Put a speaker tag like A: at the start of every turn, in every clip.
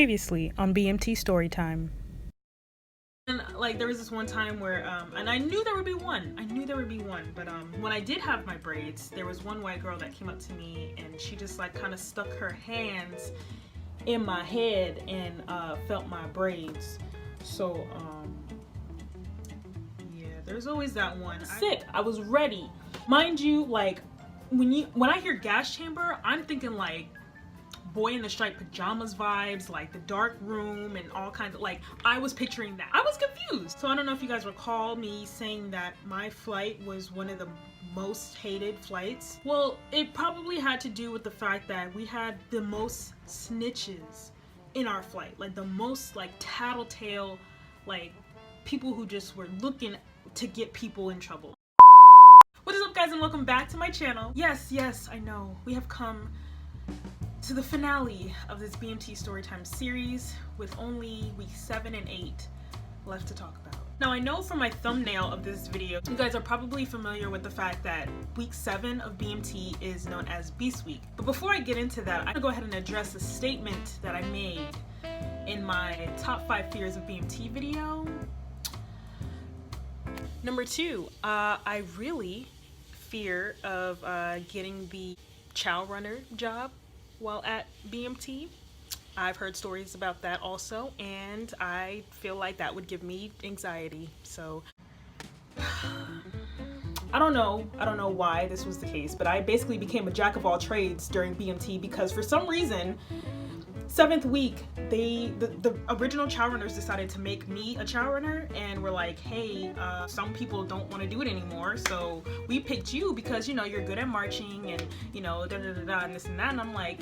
A: Previously on BMT Storytime.
B: And like there was this one time where and I knew there would be one. But when I did have my braids, there was one white girl that came up to me and she just like kind of stuck her hands in my head and felt my braids. So yeah, there's always that one. Sick. I was ready. Mind you, like when I hear gas chamber, I'm thinking like Boy in the Striped Pajamas vibes, like the dark room and all kinds of, like, I was picturing that. I was confused. So I don't know if you guys recall me saying that my flight was one of the most hated flights. Well, it probably had to do with the fact that we had the most snitches in our flight, like the most like tattletale, like people who just were looking to get people in trouble. What is up, guys, and welcome back to my channel. Yes, I know we have come to the finale of this BMT Storytime series with only week 7 and 8 left to talk about. Now, I know from my thumbnail of this video, you guys are probably familiar with the fact that week 7 of BMT is known as Beast Week. But before I get into that, I'm gonna go ahead and address a statement that I made in my top 5 fears of BMT video. Number 2, I really fear of getting the Chow runner job while at BMT. I've heard stories about that also, and I feel like that would give me anxiety. So I don't know why this was the case, but I basically became a jack of all trades during BMT because for some reason 7th week the original Chow runners decided to make me a Chow runner and were like, hey, some people don't want to do it anymore, so we picked you because, you know, you're good at marching and, you know, and this and that. And I'm like,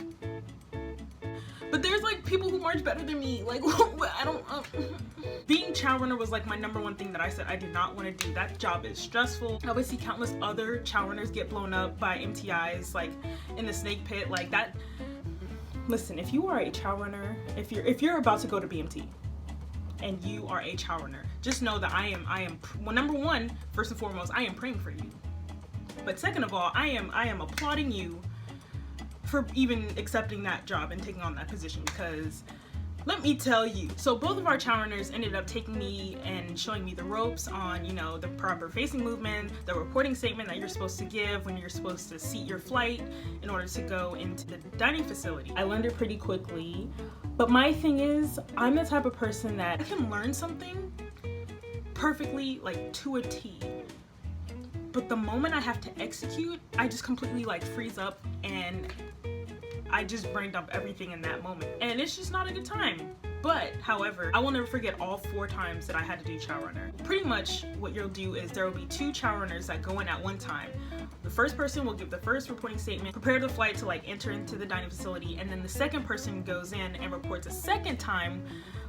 B: but there's like people who march better than me. Like, I don't being Chow runner was like my number one thing that I said I did not want to do. That job is stressful. I would see countless other Chow runners get blown up by MTIs, like in the snake pit, like that. Listen, if you are a Chow runner, if you're about to go to BMT and you are a Chow runner, just know that I am well, number one, first and foremost, I am praying for you. But second of all, I am applauding you for even accepting that job and taking on that position, because let me tell you. So both of our Chow runners ended up taking me and showing me the ropes on, you know, the proper facing movement, the reporting statement that you're supposed to give when you're supposed to seat your flight in order to go into the dining facility. I learned it pretty quickly, but my thing is, I'm the type of person that I can learn something perfectly, like to a T. But the moment I have to execute, I just completely like freeze up and I just brain dump everything in that moment, and it's just not a good time. But however, I will never forget all 4 times that I had to do Chow runner. Pretty much what you'll do is there will be 2 Chow runners that go in at one time. The first person will give the first reporting statement, prepare the flight to like enter into the dining facility, and then the second person goes in and reports a second time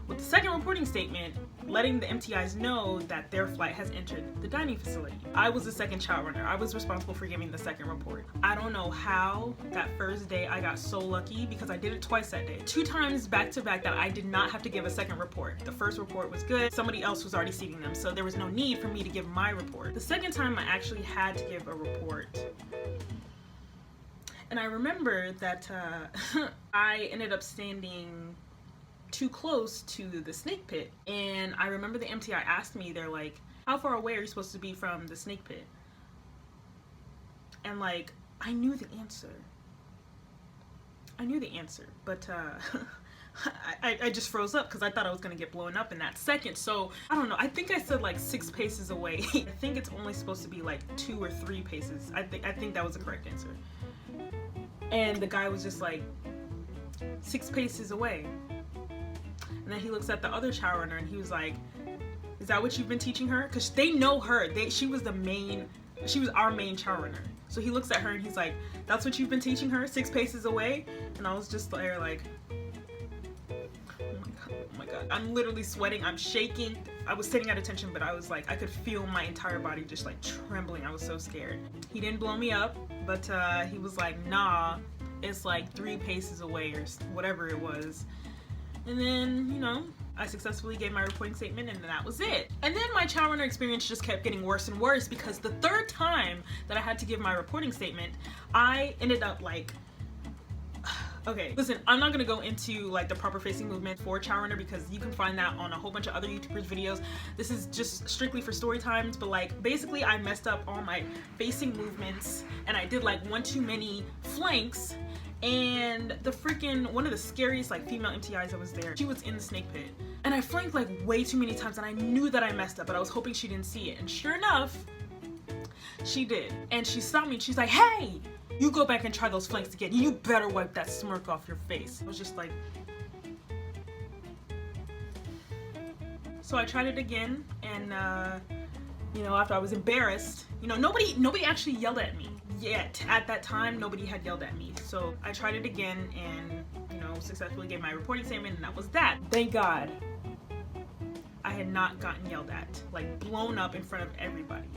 B: with the second reporting statement, letting the MTIs know that their flight has entered the dining facility. I was the second Chow runner. I was responsible for giving the second report. I don't know how that first day I got so lucky, because I did it twice that day. 2 times back to back that I did not have to give a second report. The first report was good. Somebody else was already seating them, so there was no need for me to give my report. The second time I actually had to give a report. And I remember that I ended up standing too close to the snake pit, and I remember the MTI asked me, they're like, how far away are you supposed to be from the snake pit? And like, I knew the answer, but I just froze up because I thought I was gonna get blown up in that second. So I don't know, I think I said like 6 paces away. I think it's only supposed to be like 2 or 3 paces. I think that was the correct answer. And the guy was just like, 6 paces away. And then he looks at the other Chow runner and he was like, is that what you've been teaching her? Because they know her. She was our main Chow runner. So he looks at her and he's like, that's what you've been teaching her, 6 paces away? And I was just there like, oh my god. I'm literally sweating, I'm shaking. I was sitting at attention, but I was like, I could feel my entire body just like trembling. I was so scared. He didn't blow me up, but he was like, nah, it's like 3 paces away or whatever it was. And then, you know, I successfully gave my reporting statement, and that was it. And then my Chow runner experience just kept getting worse and worse, because the 3rd time that I had to give my reporting statement, I ended up like Okay, listen, I'm not gonna go into like the proper facing movement for Chow runner because you can find that on a whole bunch of other YouTubers videos. This is just strictly for story times, but like basically I messed up all my facing movements and I did like one too many flanks, and the freaking one of the scariest like female MTIs that was there, she was in the snake pit and I flanked like way too many times and I knew that I messed up, but I was hoping she didn't see it, and sure enough she did. And she stopped me and she's like, hey, you go back and try those flanks again. You better wipe that smirk off your face. I was just like, so I tried it again, and you know, after I was embarrassed, you know, nobody actually yelled at me yet. At that time, nobody had yelled at me. So I tried it again and, you know, successfully gave my reporting statement, and that was that. Thank God I had not gotten yelled at, like blown up in front of everybody.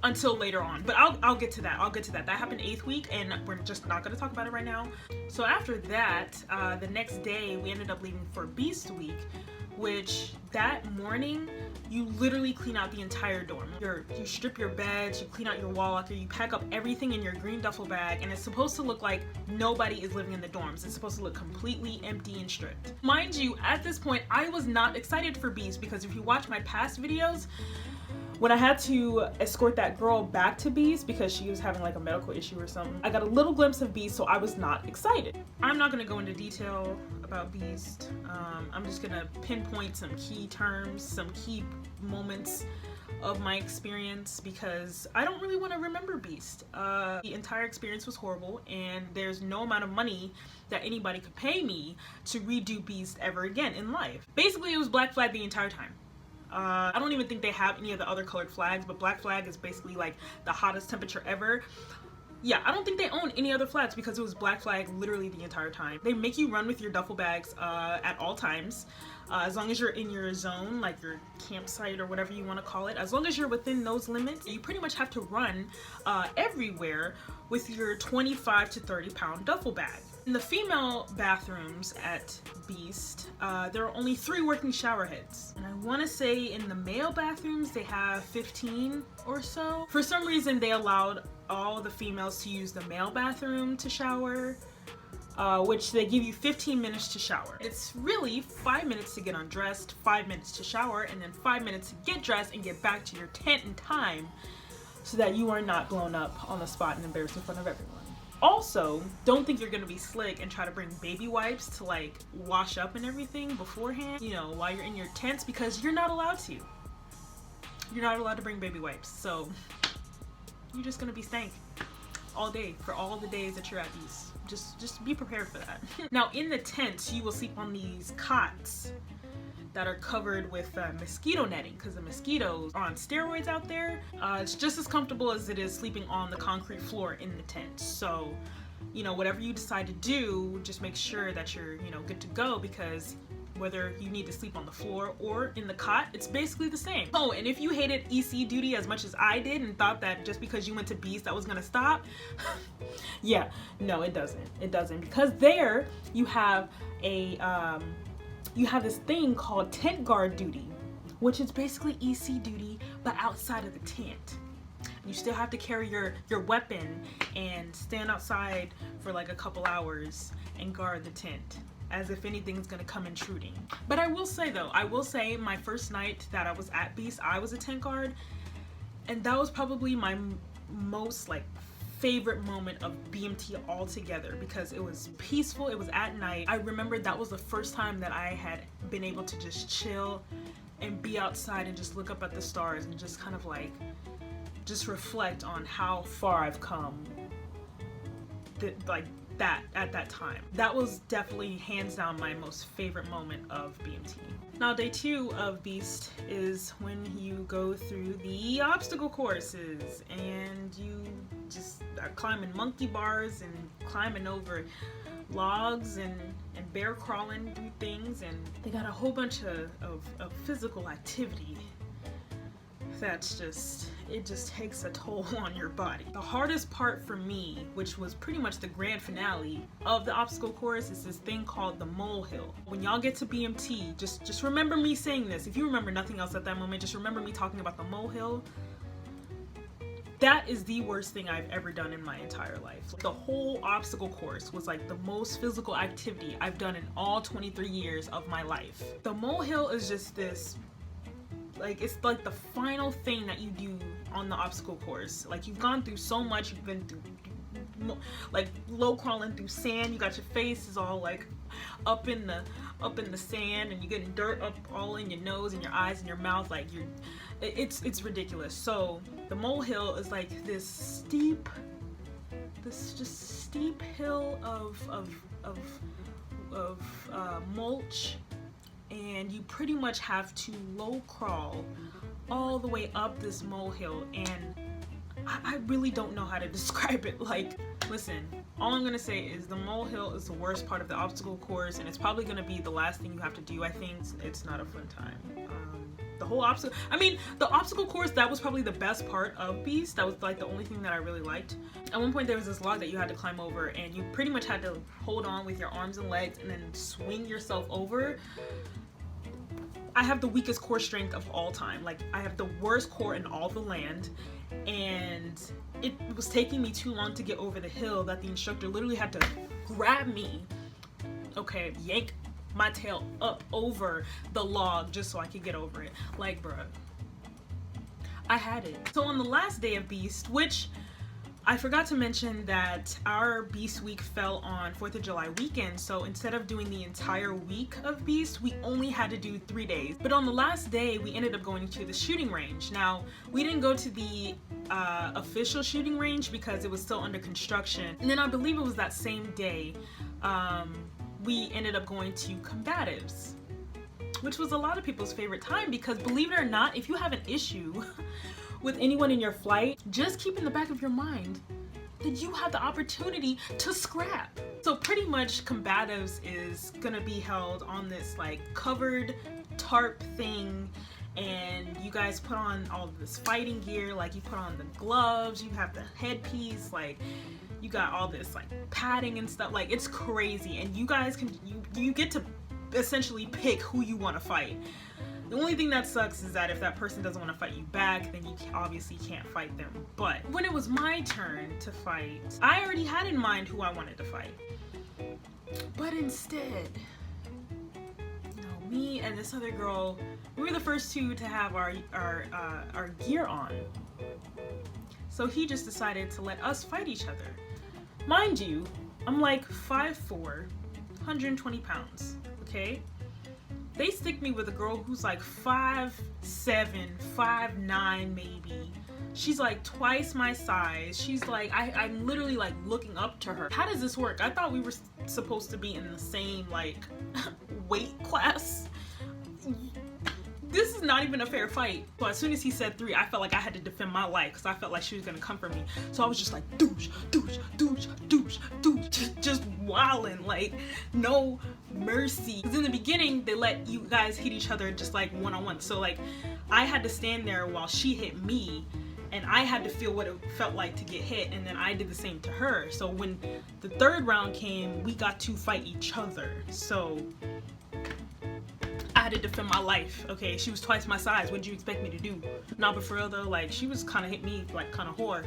B: Until later on, but I'll get to that. That happened 8th week, and we're just not going to talk about it right now. So after that, the next day we ended up leaving for Beast Week, which that morning you literally clean out the entire dorm. You strip your beds, you clean out your wall locker, you pack up everything in your green duffel bag, and it's supposed to look like nobody is living in the dorms. It's supposed to look completely empty and stripped. Mind you, at this point I was not excited for Beast, because if you watch my past videos, when I had to escort that girl back to Beast because she was having like a medical issue or something, I got a little glimpse of Beast, so I was not excited. I'm not gonna go into detail about Beast. I'm just gonna pinpoint some key terms, some key moments of my experience, because I don't really want to remember Beast. The entire experience was horrible, and there's no amount of money that anybody could pay me to redo Beast ever again in life. Basically, it was Black Flag the entire time. I don't even think they have any of the other colored flags, but Black Flag is basically like the hottest temperature ever. Yeah, I don't think they own any other flags because it was Black Flag literally the entire time. They make you run with your duffel bags at all times. As long as you're in your zone, like your campsite or whatever you want to call it, as long as you're within those limits, you pretty much have to run everywhere with your 25 to 30 pound duffel bag. In the female bathrooms at Beast, there are only 3 working shower heads. And I want to say in the male bathrooms, they have 15 or so. For some reason, they allowed all the females to use the male bathroom to shower, which they give you 15 minutes to shower. It's really 5 minutes to get undressed, 5 minutes to shower, and then 5 minutes to get dressed and get back to your tent in time so that you are not blown up on the spot and embarrassed in front of everyone. Also, don't think you're gonna be slick and try to bring baby wipes to like wash up and everything beforehand, you know, while you're in your tents, because you're not allowed to. You're not allowed to bring baby wipes, so you're just gonna be stank all day for all the days that you're at Beast. Just be prepared for that. Now in the tents, you will sleep on these cots that are covered with mosquito netting, because the mosquitoes are on steroids out there. It's just as comfortable as it is sleeping on the concrete floor in the tent. So, you know, whatever you decide to do, just make sure that you're, you know, good to go, because whether you need to sleep on the floor or in the cot, it's basically the same. Oh, and if you hated EC duty as much as I did and thought that just because you went to Beast that was gonna stop, yeah, no, it doesn't. It doesn't, because there you have a you have this thing called tent guard duty, which is basically EC duty but outside of the tent. You still have to carry your weapon and stand outside for like a couple hours and guard the tent as if anything's gonna come intruding. But I will say though, my first night that I was at Beast, I was a tent guard, and that was probably my most like favorite moment of BMT altogether, because it was peaceful, it was at night. I remember that was the first time that I had been able to just chill and be outside and just look up at the stars and just kind of like just reflect on how far I've come at that time. That was definitely hands down my most favorite moment of BMT. Now day 2 of Beast is when you go through the obstacle courses and you just are climbing monkey bars and climbing over logs and bear crawling through things, and they got a whole bunch of physical activity that's just, it just takes a toll on your body. The hardest part for me, which was pretty much the grand finale of the obstacle course, is this thing called the molehill. When y'all get to BMT, just remember me saying this. If you remember nothing else at that moment, just remember me talking about the molehill. That is the worst thing I've ever done in my entire life. The whole obstacle course was like the most physical activity I've done in all 23 years of my life. The molehill is just this, like, it's like the final thing that you do on the obstacle course. Like, you've gone through so much, you've been through like low crawling through sand, you got your face is all like up in the sand, and you're getting dirt up all in your nose and your eyes and your mouth, like it's ridiculous. So the molehill is like this steep hill of mulch, and you pretty much have to low crawl all the way up this molehill, and I really don't know how to describe it. Like, listen, all I'm gonna say is the molehill is the worst part of the obstacle course, and it's probably gonna be the last thing you have to do. I think it's not a fun time. The whole obstacle, I mean, the obstacle course, that was probably the best part of Beast. That was like the only thing that I really liked. At one point there was this log that you had to climb over, and you pretty much had to hold on with your arms and legs and then swing yourself over. I have the weakest core strength of all time. Like, I have the worst core in all the land, and it was taking me too long to get over the hill that the instructor literally had to grab me, okay, yank my tail up over the log just so I could get over it. Like, bruh, I had it. So on the last day of Beast, which I forgot to mention that our Beast week fell on 4th of July weekend, so instead of doing the entire week of Beast, we only had to do 3 days. But on the last day, we ended up going to the shooting range. Now, we didn't go to the official shooting range because it was still under construction. And then I believe it was that same day, we ended up going to Combatives, which was a lot of people's favorite time because, believe it or not, if you have an issue with anyone in your flight, just keep in the back of your mind that you have the opportunity to scrap. So pretty much Combatives is gonna be held on this like covered tarp thing, and you guys put on all of this fighting gear. Like, you put on the gloves, you have the headpiece, like you got all this like padding and stuff. Like, it's crazy, and you guys can you get to essentially pick who you want to fight. The only thing that sucks is that if that person doesn't want to fight you back, then you obviously can't fight them. But when it was my turn to fight, I already had in mind who I wanted to fight. But instead, you know, me and this other girl, we were the first two to have our gear on. So he just decided to let us fight each other. Mind you, I'm like 5'4", 120 pounds, okay? They stick me with a girl who's like 5'7", 5'9" maybe. She's like twice my size. She's like, I'm literally like looking up to her. How does this work? I thought we were supposed to be in the same like weight class. This is not even a fair fight. So as soon as he said 3, I felt like I had to defend my life because I felt like she was gonna come for me. So I was just like, douche, douche, douche, douche, douche, just wilding, like no mercy. Because in the beginning, they let you guys hit each other just like one-on-one. So like, I had to stand there while she hit me, and I had to feel what it felt like to get hit, and then I did the same to her. So when the 3rd round came, we got to fight each other. So I had to defend my life, okay? She was twice my size. What did you expect me to do? Nah, but for real though, like, she was kind of hit me like kind of hard,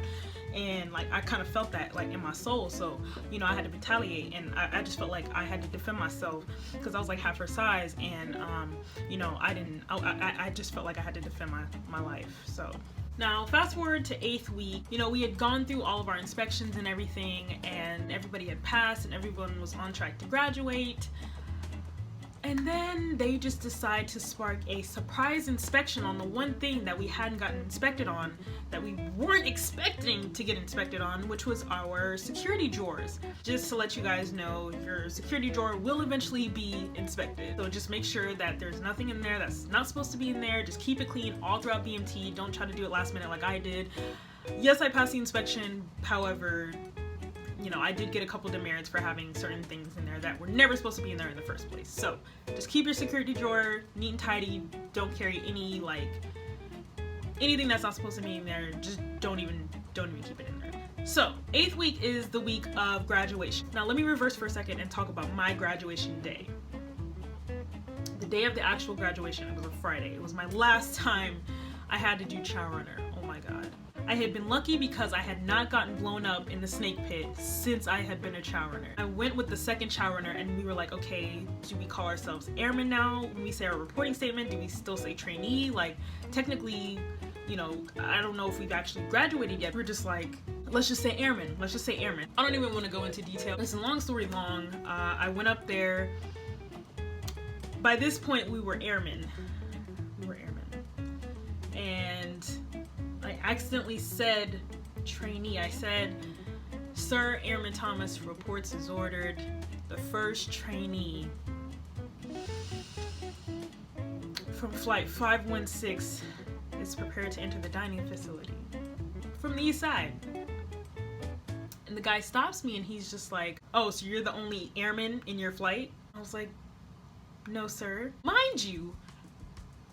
B: and like I kind of felt that like in my soul. So, you know, I had to retaliate, and I just felt like I had to defend myself because I was like half her size, and you know, I just felt like I had to defend my life. So now fast forward to 8th week. You know, we had gone through all of our inspections and everything, and everybody had passed, and everyone was on track to graduate. And then they just decide to spark a surprise inspection on the one thing that we hadn't gotten inspected on, that we weren't expecting to get inspected on, which was our security drawers. Just to let you guys know, your security drawer will eventually be inspected. So just make sure that there's nothing in there that's not supposed to be in there. Just keep it clean all throughout BMT. Don't try to do it last minute like I did. Yes, I passed the inspection. However, you know, I did get a couple demerits for having certain things in there that were never supposed to be in there in the first place. So just keep your security drawer neat and tidy. Don't carry any like anything that's not supposed to be in there. Just don't even keep it in there. So 8th week is the week of graduation. Now let me reverse for a second and talk about my graduation day. The day of the actual graduation, it was a Friday. It was my last time I had to do Chow Runner. Oh my god. I had been lucky because I had not gotten blown up in the snake pit since I had been a Chow runner. I went with the second Chow runner and we were like, okay, do we call ourselves airmen now? When we say our reporting statement, do we still say trainee? Like, technically, you know, I don't know if we've actually graduated yet. We're just like, let's just say airmen. Let's just say airmen. I don't even want to go into detail. Listen, long story long, I went up there. By this point, we were airmen. And I accidentally said trainee. I said, Sir Airman Thomas reports as ordered. The first trainee from flight 516 is prepared to enter the dining facility from the east side. And the guy stops me and he's just like, oh, so you're the only airman in your flight? I was like, no, sir. Mind you,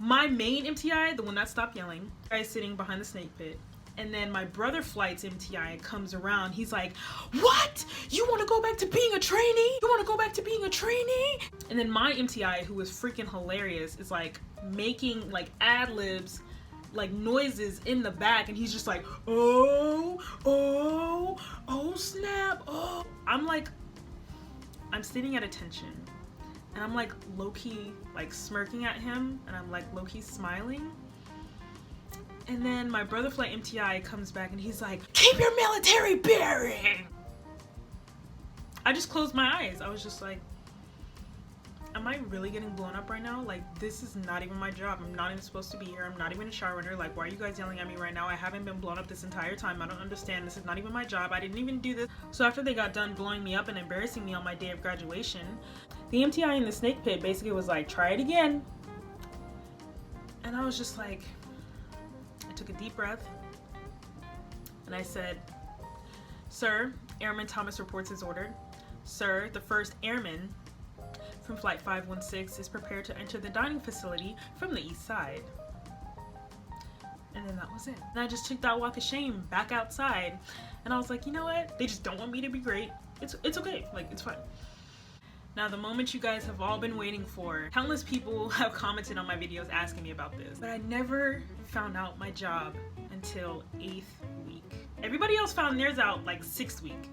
B: my main MTI, the one that stopped yelling, the guy sitting behind the snake pit. And then my brother flight's MTI comes around. He's like, what? You want to go back to being a trainee? You want to go back to being a trainee? And then my MTI, who was freaking hilarious, is like making like ad libs, like noises in the back. And he's just like, oh snap, oh. I'm like, I'm sitting at attention. And I'm like low-key like smirking at him. And I'm like low-key smiling. And then my brother flight MTI comes back and he's like, keep your military bearing. I just closed my eyes. I was just like, am I really getting blown up right now? Like, this is not even my job. I'm not even supposed to be here. I'm not even a Chow runner. Like, why are you guys yelling at me right now? I haven't been blown up this entire time. I don't understand. This is not even my job. I didn't even do this. So after they got done blowing me up and embarrassing me on my day of graduation, the MTI in the snake pit basically was like, try it again. And I was just like, I took a deep breath and I said, Sir, Airman Thomas reports as ordered. Sir, the first airman from flight 516 is prepared to enter the dining facility from the east side. And then that was it. And I just took that walk of shame back outside and I was like, you know what? They just don't want me to be great. It's okay. Like, it's fine. Now, the moment you guys have all been waiting for, countless people have commented on my videos asking me about this, but I never found out my job until 8th week. Everybody else found theirs out like 6th week,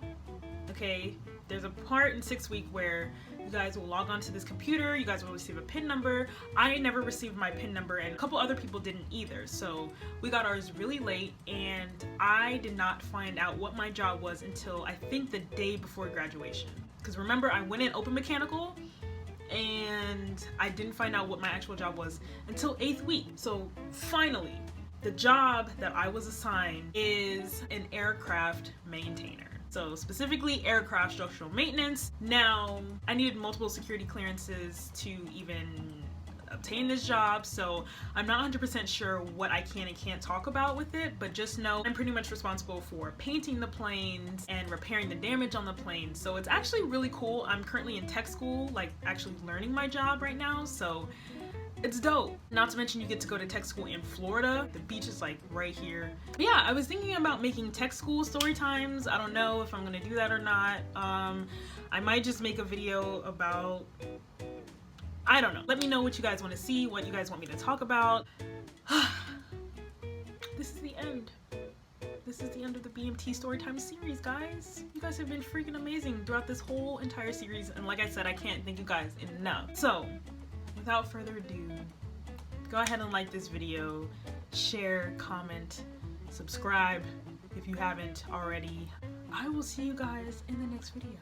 B: okay? There's a part in 6th week where you guys will log onto this computer, you guys will receive a PIN number. I never received my PIN number and a couple other people didn't either. So we got ours really late and I did not find out what my job was until I think the day before graduation. Because remember, I went in open mechanical and I didn't find out what my actual job was until 8th week. So finally, the job that I was assigned is an aircraft maintainer. So specifically aircraft structural maintenance. Now, I needed multiple security clearances to even obtain this job, so I'm not 100% sure what I can and can't talk about with it, but just know I'm pretty much responsible for painting the planes and repairing the damage on the planes. So it's actually really cool. I'm currently in tech school, like actually learning my job right now, so it's dope. Not to mention you get to go to tech school in Florida. The beach is like right here. But yeah, I was thinking about making tech school story times. I don't know if I'm gonna do that or not. I might just make a video about, I don't know. Let me know what you guys want to see, what you guys want me to talk about. This is the end. This is the end of the BMT Storytime series, guys. You guys have been freaking amazing throughout this whole entire series. And like I said, I can't thank you guys enough. So, without further ado, go ahead and like this video, share, comment, subscribe if you haven't already. I will see you guys in the next video.